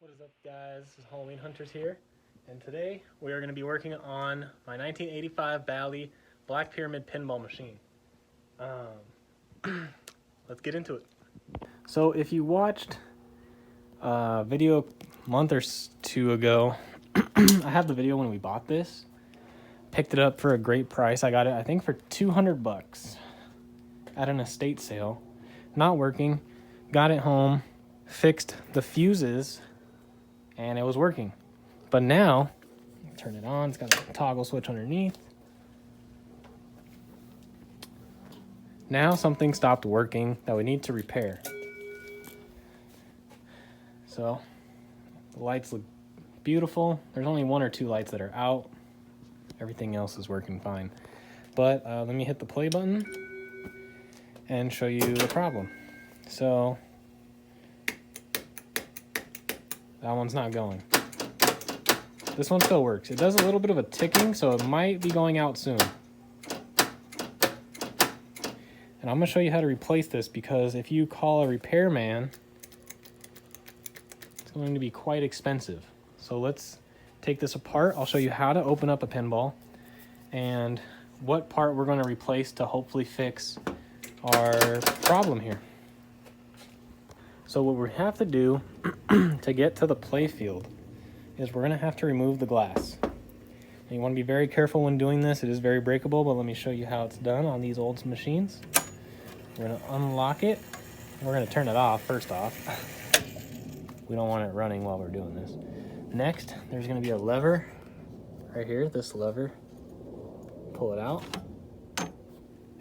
What is up, guys? This is Halloween Hunters here, and today we are going to be working on my 1985 Bally Black Pyramid pinball machine. Let's get into it. So if you watched a video a month or two ago, I have the video when we bought this. Picked it up for a great price. I got it, I think, for $200 at an estate sale. Not working. Got it home, fixed the fuses, and it was working. But now, turn it on. It's got a toggle switch underneath. Now something stopped working that we need to repair. So the lights look beautiful. There's only one or two lights that are out. Everything else is working fine. But let me hit the play button and show you the problem. So that one's not going. This one still works. It does a little bit of a ticking, so it might be going out soon. And I'm gonna show you how to replace this, because if you call a repairman, it's going to be quite expensive. So let's take this apart. I'll show you how to open up a pinball and what part we're gonna replace to hopefully fix our problem here. So what we have to do to get to the playfield is we're going to have to remove the glass. And you want to be very careful when doing this. It is very breakable, but let me show you how it's done on these old machines. We're going to unlock it. We're going to turn it off first off. We don't want it running while we're doing this. Next, there's going to be a lever right here, this lever. Pull it out.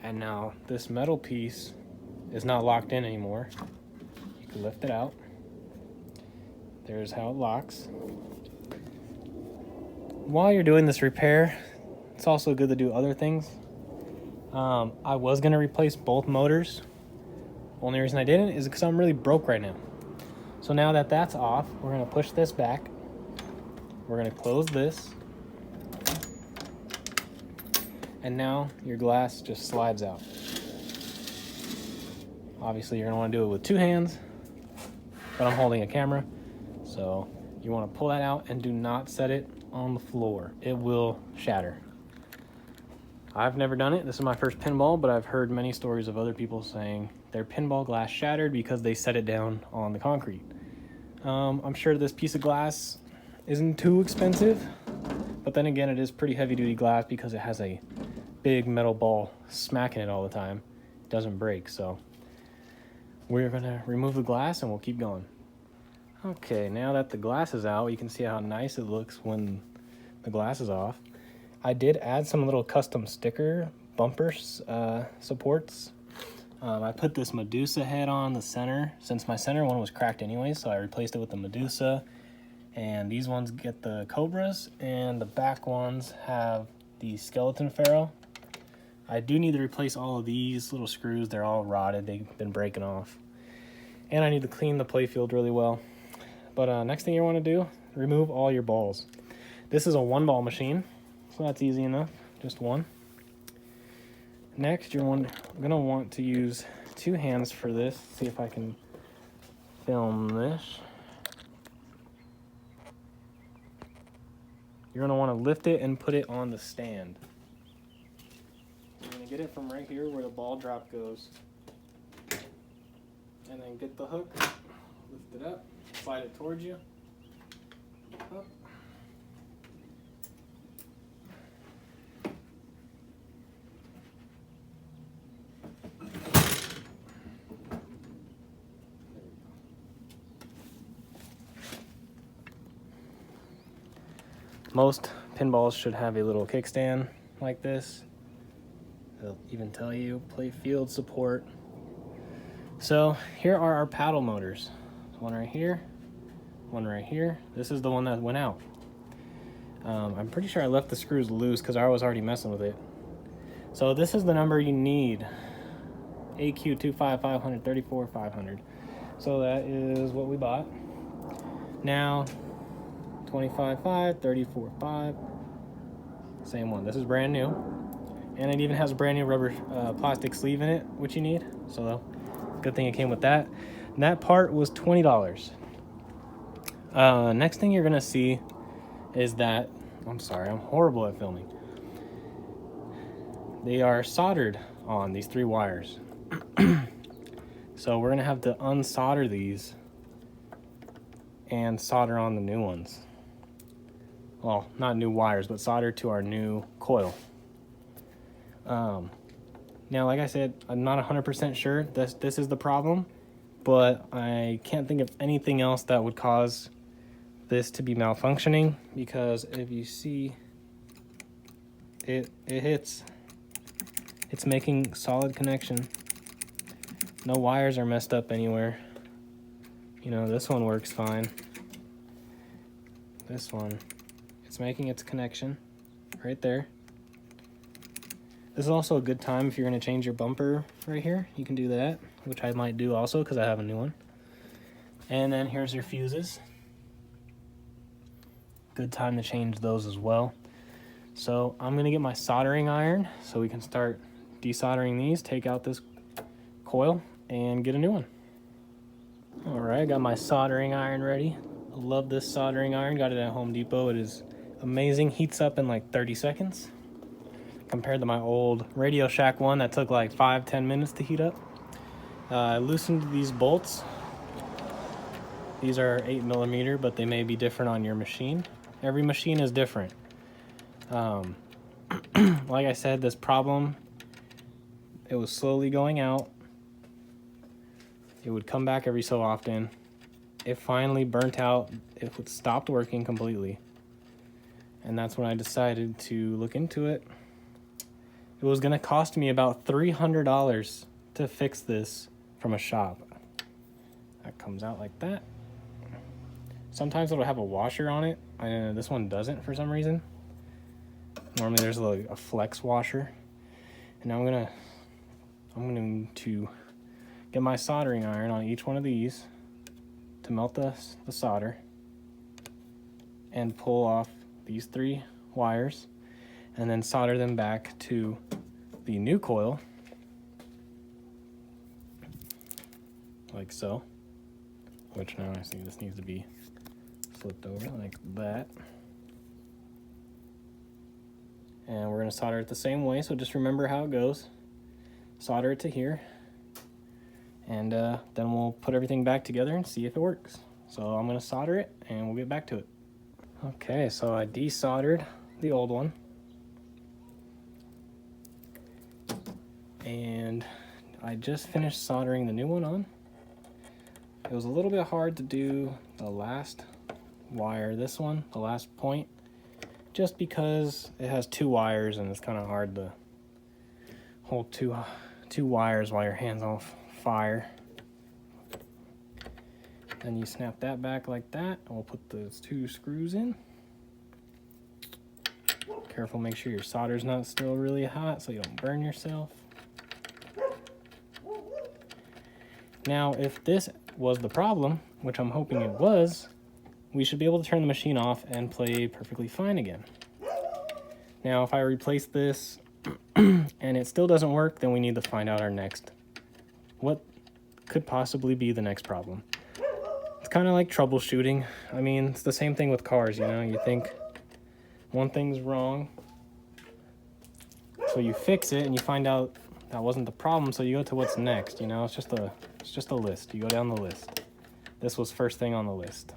And now this metal piece is not locked in anymore. Lift it out. There's how it locks. While you're doing this repair, it's also good to do other things. I was going to replace both motors. Only reason I didn't is because I'm really broke right now. So now that that's off, we're going to push this back. We're going to close this. And now your glass just slides out. Obviously, you're going to want to do it with two hands. But I'm holding a camera, so you want to pull that out and do not set it on the floor. It will shatter. I've never done it. This is my first pinball, but I've heard many stories of other people saying their pinball glass shattered because they set it down on the concrete. I'm sure this piece of glass isn't too expensive, but then again, it is pretty heavy-duty glass because it has a big metal ball smacking it all the time. It doesn't break, so we're going to remove the glass and we'll keep going. Okay, now that the glass is out, you can see how nice it looks when the glass is off. I did add some little custom sticker bumpers supports. I put this Medusa head on the center, since my center one was cracked anyway, so I replaced it with the Medusa. And these ones get the Cobras, and the back ones have the Skeleton Pharaoh. I do need to replace all of these little screws. They're all rotted. They've been breaking off. And I need to clean the playfield really well. But next thing you want to do, remove all your balls. This is a one ball machine, so that's easy enough. Just one. Next, you're going to want to use two hands for this. See if I can film this. You're going to want to lift it and put it on the stand. You're going to get it from right here where the ball drop goes. And then get the hook, lift it up, slide it towards you. Up. Most pinballs should have a little kickstand like this. They'll even tell you playfield support. So here are our paddle motors. One right here, one right here. This is the one that went out. I'm pretty sure I left the screws loose because I was already messing with it. So this is the number you need. AQ25500 34500. So that is what we bought. Now 25.5, 34.5. Same one. This is brand new. And it even has a brand new rubber plastic sleeve in it, which you need. So good thing it came with that. And that part was $20. Next thing you're gonna see is that, I'm sorry, I'm horrible at filming. They are soldered on these 3 wires. So we're gonna have to unsolder these and solder on the new ones. Well, not new wires, but solder to our new coil. Now, like I said, I'm not 100% sure this is the problem, but I can't think of anything else that would cause this to be malfunctioning, because if you see, it hits, it's making solid connection. No wires are messed up anywhere. You know, this one works fine. This one, it's making its connection right there. This is also a good time if you're going to change your bumper right here. You can do that, which I might do also because I have a new one. And then here's your fuses. Good time to change those as well. So I'm going to get my soldering iron so we can start desoldering these, take out this coil, and get a new one. All right, got my soldering iron ready. I love this soldering iron. Got it at Home Depot. It is amazing. Heats up in like 30 seconds. Compared to my old Radio Shack one that took like 5-10 minutes to heat up. I loosened these bolts. These are 8mm, but they may be different on your machine. Every machine is different. Like I said, this problem, it was slowly going out. It would come back every so often. It finally burnt out. It stopped working completely. And that's when I decided to look into it. It was going to cost me about $300 to fix this from a shop. That comes out like that. Sometimes it'll have a washer on it. This one doesn't for some reason. Normally there's a flex washer. And now I'm going to get my soldering iron on each one of these to melt the solder and pull off these 3 wires, and then solder them back to the new coil, like so, which now I see this needs to be flipped over like that. And we're going to solder it the same way, so just remember how it goes. Solder it to here, and then we'll put everything back together and see if it works. So I'm going to solder it, and we'll get back to it. Okay, so I desoldered the old one. And I just finished soldering the new one on. It was a little bit hard to do the last wire, this one, the last point, just because it has 2 wires and it's kind of hard to hold two wires while your hand's on fire. Then you snap that back like that, and we'll put those 2 screws in. Careful, make sure your solder's not still really hot so you don't burn yourself. Now, if this was the problem, which I'm hoping it was, we should be able to turn the machine off and play perfectly fine again. Now, if I replace this and it still doesn't work, then we need to find out what could possibly be the next problem. It's kind of like troubleshooting. I mean, it's the same thing with cars, you know? You think one thing's wrong, so you fix it and you find out that wasn't the problem, so you go to what's next, you know? It's just a list. You go down the list. This was first thing on the list.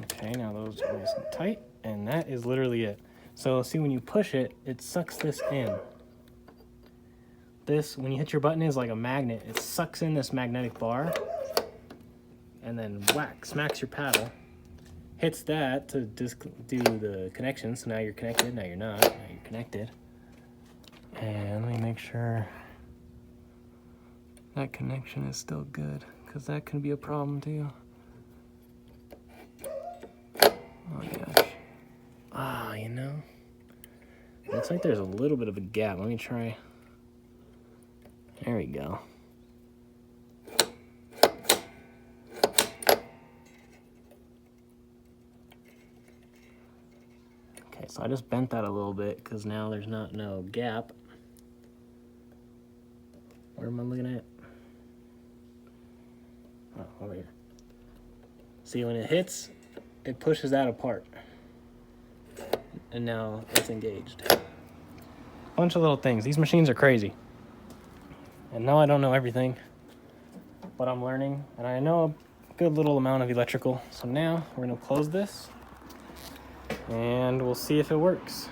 Okay, now those are nice and tight, and that is literally it. So see, when you push it, it sucks this in. This, when you hit your button, is like a magnet. It sucks in this magnetic bar, and then whack, smacks your paddle. Hits that to do the connection, so now you're connected, now you're not, now you're connected. And let me make sure that connection is still good, because that can be a problem too. Oh gosh. You know, looks like there's a little bit of a gap. Let me try. There we go. Okay, so I just bent that a little bit because now there's no gap. Where am I looking at? Oh, over here. See, when it hits, it pushes that apart. And now it's engaged. Bunch of little things. These machines are crazy. And no, I don't know everything, but I'm learning, and I know a good little amount of electrical. So now we're gonna close this and we'll see if it works.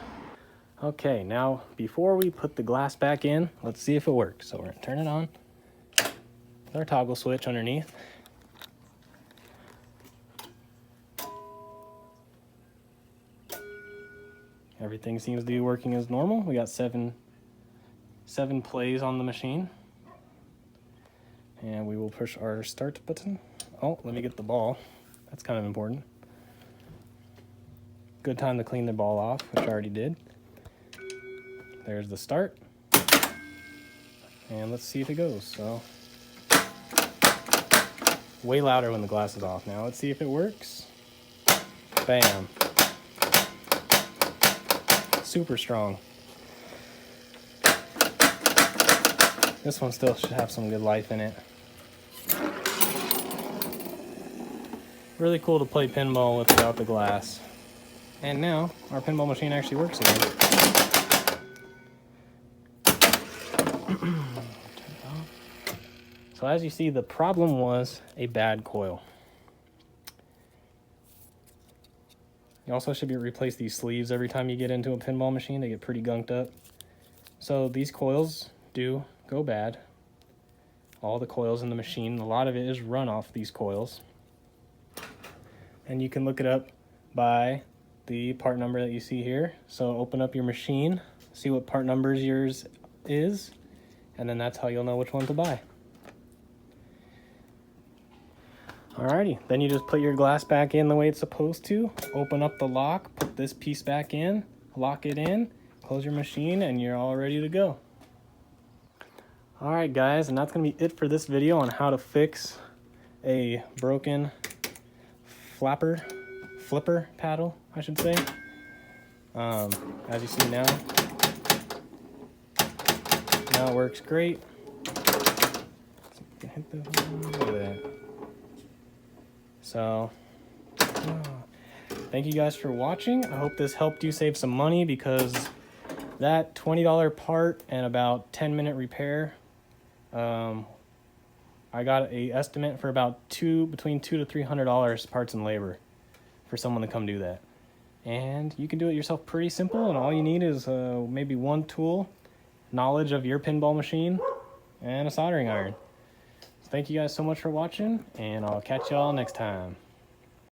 Okay, now before we put the glass back in, let's see if it works. So we're gonna turn it on with our toggle switch underneath. Everything seems to be working as normal. We got seven plays on the machine. And we will push our start button. Oh, let me get the ball. That's kind of important. Good time to clean the ball off, which I already did. There's the start. And let's see if it goes. So, way louder when the glass is off. Now let's see if it works. Bam. Super strong. This one still should have some good life in it. Really cool to play pinball without the glass. And now our pinball machine actually works again. So as you see, the problem was a bad coil. You also should replace these sleeves every time you get into a pinball machine. They get pretty gunked up. So these coils do go bad. All the coils in the machine, a lot of it is run off these coils. And you can look it up by the part number that you see here. So open up your machine, see what part numbers yours is, and then that's how you'll know which one to buy. Alrighty, then you just put your glass back in the way it's supposed to, open up the lock, put this piece back in, lock it in, close your machine, and you're all ready to go. Alright guys, and that's going to be it for this video on how to fix a broken flipper paddle, I should say. As you see now it works great. Look at that. So, thank you guys for watching. I hope this helped you save some money, because that $20 part and about 10-minute repair, I got an estimate for about between $200 to $300 parts and labor for someone to come do that. And you can do it yourself pretty simple, and all you need is maybe one tool, knowledge of your pinball machine, and a soldering iron. Thank you guys so much for watching, and I'll catch y'all next time.